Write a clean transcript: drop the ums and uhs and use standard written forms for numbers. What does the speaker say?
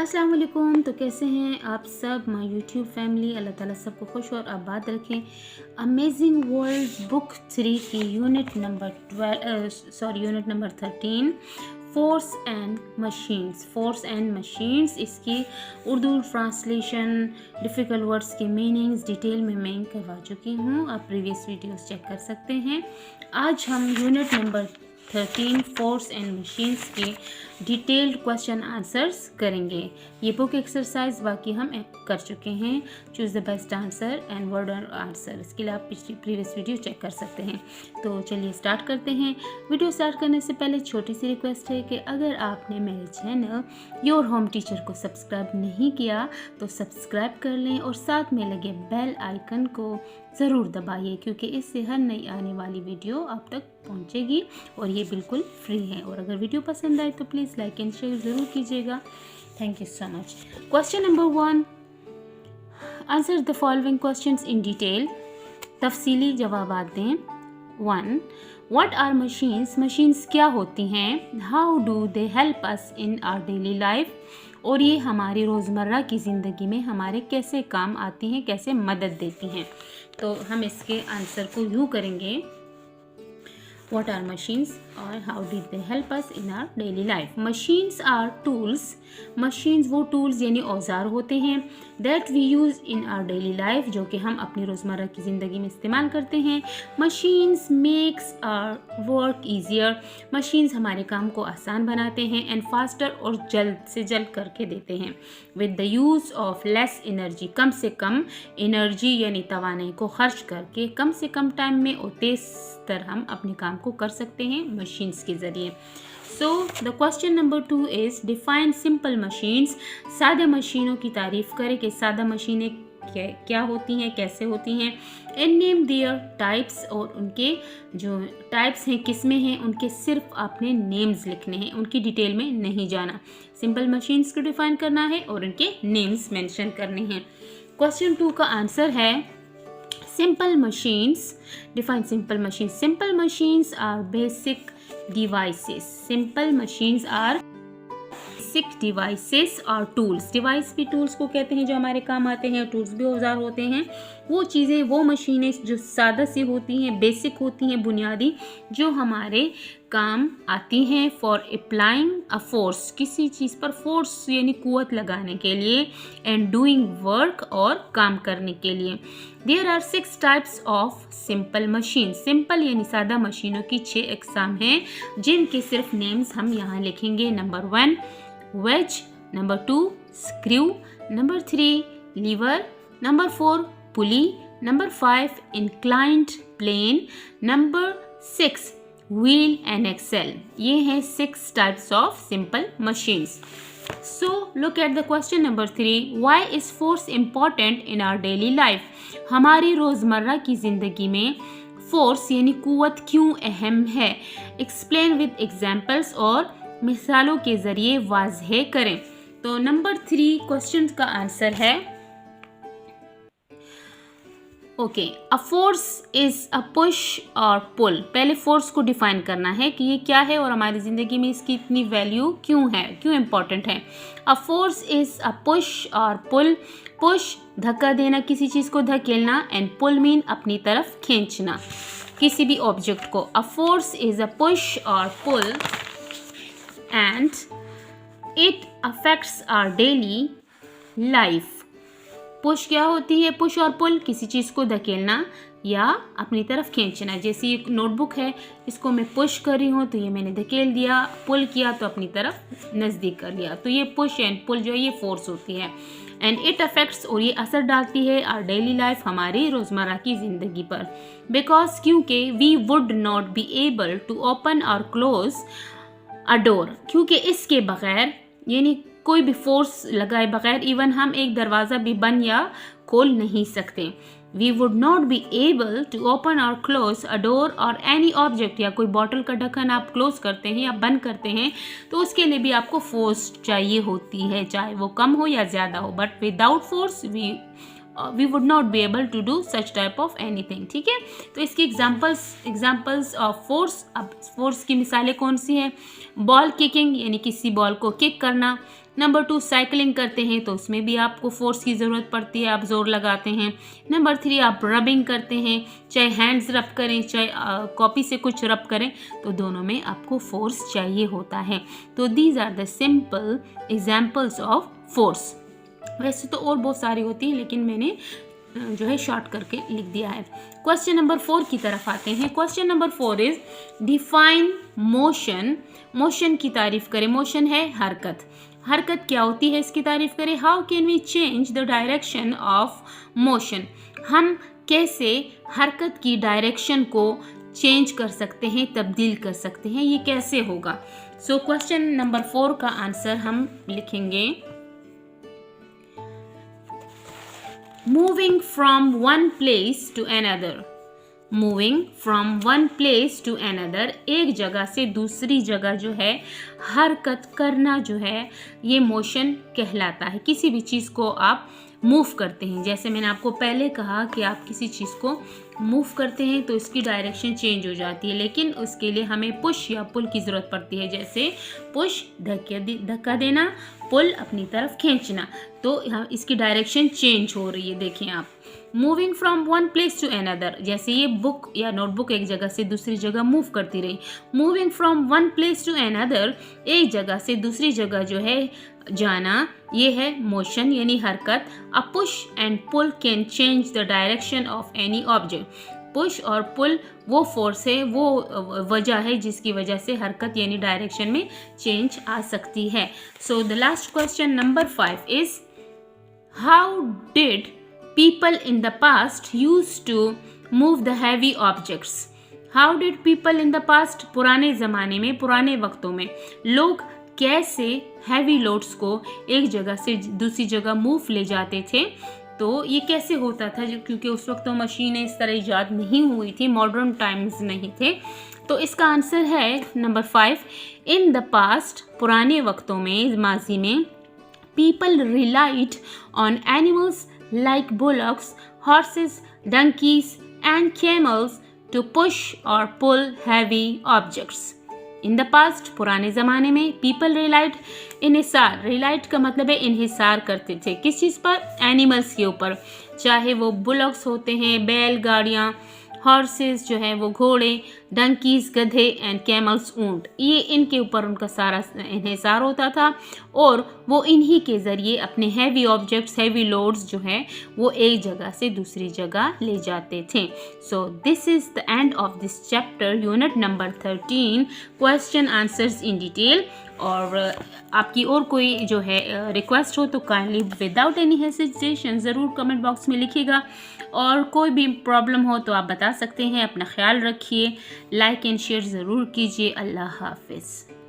अस्सलाम वालेकुम। तो कैसे हैं आप सब, माय यूट्यूब फैमिली। अल्लाह ताला सबको खुश और आबाद रखें। अमेजिंग वर्ल्ड बुक 3 की unit number 13 force and machines इसकी उर्दू ट्रांसलेशन, डिफ़िकल्ट वर्ड्स के मीनिंग्स डिटेल में मैं करवा चुकी हूँ। आप प्रीवियस वीडियोस चेक कर सकते हैं। आज हम unit number 13 force and machines के डिटेल्ड क्वेश्चन आंसर्स करेंगे। ये बुक एक्सरसाइज बाकी हम कर चुके हैं। Choose the best answer and word answer, इसके लिए आप पिछली प्रीवियस वीडियो चेक कर सकते हैं। तो चलिए स्टार्ट करते हैं। वीडियो स्टार्ट करने से पहले छोटी सी रिक्वेस्ट है कि अगर आपने मेरे चैनल योर होम टीचर को सब्सक्राइब नहीं किया तो सब्सक्राइब कर लें और साथ में लगे बेल आइकन को ज़रूर दबाइए, क्योंकि इससे हर नई आने वाली वीडियो आप तक पहुंचेगी और ये बिल्कुल फ्री है। और अगर वीडियो पसंद आए तो प्लीज़ लाइक एंड शेयर ज़रूर कीजिएगा। Thank you so much. Question number 1, answer the following questions in detail. तफसीली जवाबात दें। 1, व्हाट आर मशीन्स, मशीन्स क्या होती हैं। How do they help us in our daily life, और ये हमारी रोज़मर्रा की ज़िंदगी में हमारे कैसे काम आती हैं, कैसे मदद देती हैं। तो हम इसके आंसर को यूँ करेंगे, What are machines और how did they help us in our daily life? Machines are tools. Machines वो tools यानी औजार होते हैं that we use in our daily life, जो कि हम अपनी रोज़मर्रा की ज़िंदगी में इस्तेमाल करते हैं। Machines makes our work easier. Machines हमारे काम को आसान बनाते हैं and faster और जल्द से जल्द करके देते हैं। With the use of less energy, कम से कम एनर्जी यानी तवानाई को खर्च करके कम से कम टाइम में और तेज़ तर हम अपने काम को कर सकते हैं मशीन्स के ज़रिए। So the question number 2 is define simple machines. सादा मशीनों की तारीफ़ करें कि सादा मशीनें क्या होती हैं, कैसे होती हैं। एंड नेम देयर टाइप्स, और उनके जो टाइप्स हैं, किस्में हैं, उनके सिर्फ आपने नेम्स लिखने हैं, उनकी डिटेल में नहीं जाना। सिंपल मशीन्स को डिफाइन करना है और उनके नेम्स मेंशन करने हैं। क्वेश्चन 2 का आंसर है simple machines. Define simple machines. Simple machines are basic devices. Simple machines are basic devices और tools. Device भी tools को कहते हैं जो हमारे काम आते हैं, tools भी औजार होते हैं। वो चीज़ें, वो मशीनें जो सादा सी होती हैं, बेसिक होती हैं, बुनियादी, जो हमारे काम आती हैं फॉर अप्लाइंग अ फोर्स, किसी चीज़ पर फोर्स यानी कुव्वत लगाने के लिए, एंड डूइंग वर्क और काम करने के लिए। There are 6 types of simple machine. Simple यानी सादा मशीनों की 6 अक़साम हैं, जिनके सिर्फ नेम्स हम यहाँ लिखेंगे। Number 1 wedge, number 2 screw, number 3 lever, number 4 pulley, number 5 inclined plane, number 6 wheel and axle. ये हैं 6 types of simple machines. So look at the question number 3, why is force important in our daily life. हमारी रोज़मर्रा की ज़िंदगी में force यानी कुव्वत क्यों अहम है। एक्सप्लेन विद एग्जाम्पल्स, और मिसालों के ज़रिए वाज़ेह करें। तो नंबर 3 क्वेश्चन का आंसर है okay, a force is a push और पुल। पहले फोर्स को डिफाइन करना है कि ये क्या है और हमारी ज़िंदगी में इसकी इतनी वैल्यू क्यों है, क्यों इम्पोर्टेंट है। अ फोर्स इज़ अ पुश और पुल। पुश धक्का देना, किसी चीज़ को धकेलना, एंड पुल मीन अपनी तरफ खींचना किसी भी ऑब्जेक्ट को। A force is a push और pull and it affects our daily life. Push क्या होती है, पुश और पुल, किसी चीज़ को धकेलना या अपनी तरफ खींचना। जैसे ये नोटबुक है, इसको मैं पुश कर रही हूँ तो ये मैंने धकेल दिया, पुल किया तो अपनी तरफ नज़दीक कर लिया। तो ये पुश एंड पुल जो है ये फोर्स होती है। एंड इट अफेक्ट्स, और ये असर डालती है आवर डेली लाइफ, हमारी रोज़मर्रा की ज़िंदगी पर। बिकॉज क्योंकि we would not be able to open और क्लोज अ डोर, क्योंकि इसके बगैर यानी कोई भी फोर्स लगाए बगैर इवन हम एक दरवाज़ा भी बंद या खोल नहीं सकते। We would not be able to open और क्लोज अ डोर और एनी ऑब्जेक्ट, या कोई बॉटल का ढक्कन आप क्लोज करते हैं या बंद करते हैं तो उसके लिए भी आपको फोर्स चाहिए होती है, चाहे वो कम हो या ज़्यादा हो। But without force we we would not be able to do such type of anything. ठीक है, तो इसकी एग्जाम्पल्स ऑफ फोर्स। अब फोर्स की मिसालें कौन सी हैं? बॉल किकिंग यानी किसी बॉल को किक करना। नंबर 2, साइकिलिंग करते हैं तो उसमें भी आपको फोर्स की ज़रूरत पड़ती है, आप जोर लगाते हैं। नंबर 3, आप रबिंग करते हैं, चाहे हैंड्स रब करें चाहे कॉपी से कुछ रब करें, तो दोनों में आपको फोर्स चाहिए होता है। तो these are the simple examples of force. वैसे तो और बहुत सारी होती हैं लेकिन मैंने जो है शॉर्ट करके लिख दिया है। क्वेश्चन नंबर 4 की तरफ आते हैं। Question number 4 is define motion. Motion की तारीफ करें। मोशन है हरकत। हरकत क्या होती है इसकी तारीफ करें। How can we change the direction of motion. हम कैसे हरकत की डायरेक्शन को चेंज कर सकते हैं, तब्दील कर सकते हैं, ये कैसे होगा। सो क्वेश्चन नंबर 4 का आंसर हम लिखेंगे moving from one place to another. Moving from one place to another, एक जगह से दूसरी जगह जो है हरकत करना जो है ये मोशन कहलाता है। किसी भी चीज़ को आप मूव करते हैं, जैसे मैंने आपको पहले कहा कि आप किसी चीज़ को मूव करते हैं तो इसकी डायरेक्शन चेंज हो जाती है, लेकिन उसके लिए हमें पुश या पुल की ज़रूरत पड़ती है। जैसे पुश धक्का देना, पुल अपनी तरफ खींचना, तो यहाँ इसकी डायरेक्शन चेंज हो रही है। देखें आप, moving from one place to another, जैसे ये बुक या नोटबुक एक जगह से दूसरी जगह मूव करती रही। Moving from one place to another, एक जगह से दूसरी जगह जो है जाना, ये है मोशन यानी हरकत। A push and pull can change the direction of any object. Push और पुल वो फोर्स है, वो वजह है जिसकी वजह से हरकत यानी डायरेक्शन में चेंज आ सकती है। So the last question number 5 is how did people in the past used to move the heavy objects. How did people in the past, पुराने ज़माने में, पुराने वक्तों में लोग कैसे हैवी लोड्स को एक जगह से दूसरी जगह मूव ले जाते थे। तो ये कैसे होता था, क्योंकि उस वक्त तो मशीनें इस तरह ईजाद नहीं हुई थी, मॉडर्न टाइम्स नहीं थे। तो इसका आंसर है नंबर 5, इन द पास्ट, पुराने वक्तों में, माजी में, people relied on animals like bullocks, horses, donkeys and camels to push or pull heavy objects. In the past, पुराने ज़माने में, people relied, इन्हिसार, relied का मतलब है इन्हिसार करते थे किस चीज़ पर, एनिमल्स के ऊपर, चाहे वो बुलॉक्स होते हैं बैलगाड़ियाँ, हॉर्सेस जो है वो घोड़े, डंकीज गधे एंड कैमल्स ऊंट, ये इनके ऊपर उनका सारा इन्हिसार होता था और वो इन्हीं के ज़रिए अपने हैवी ऑब्जेक्ट्स, हैवी लोड्स जो है वो एक जगह से दूसरी जगह ले जाते थे। So this is the end of this chapter, unit number 13, question answers in detail. और आपकी और कोई जो है रिक्वेस्ट हो तो काइंडली विदाउट एनी हेजिटेशन ज़रूर कमेंट बॉक्स में लिखिएगा, और कोई भी प्रॉब्लम हो तो आप बता सकते हैं। अपना ख्याल रखिए, लाइक एंड शेयर ज़रूर कीजिए। अल्लाह हाफिज़।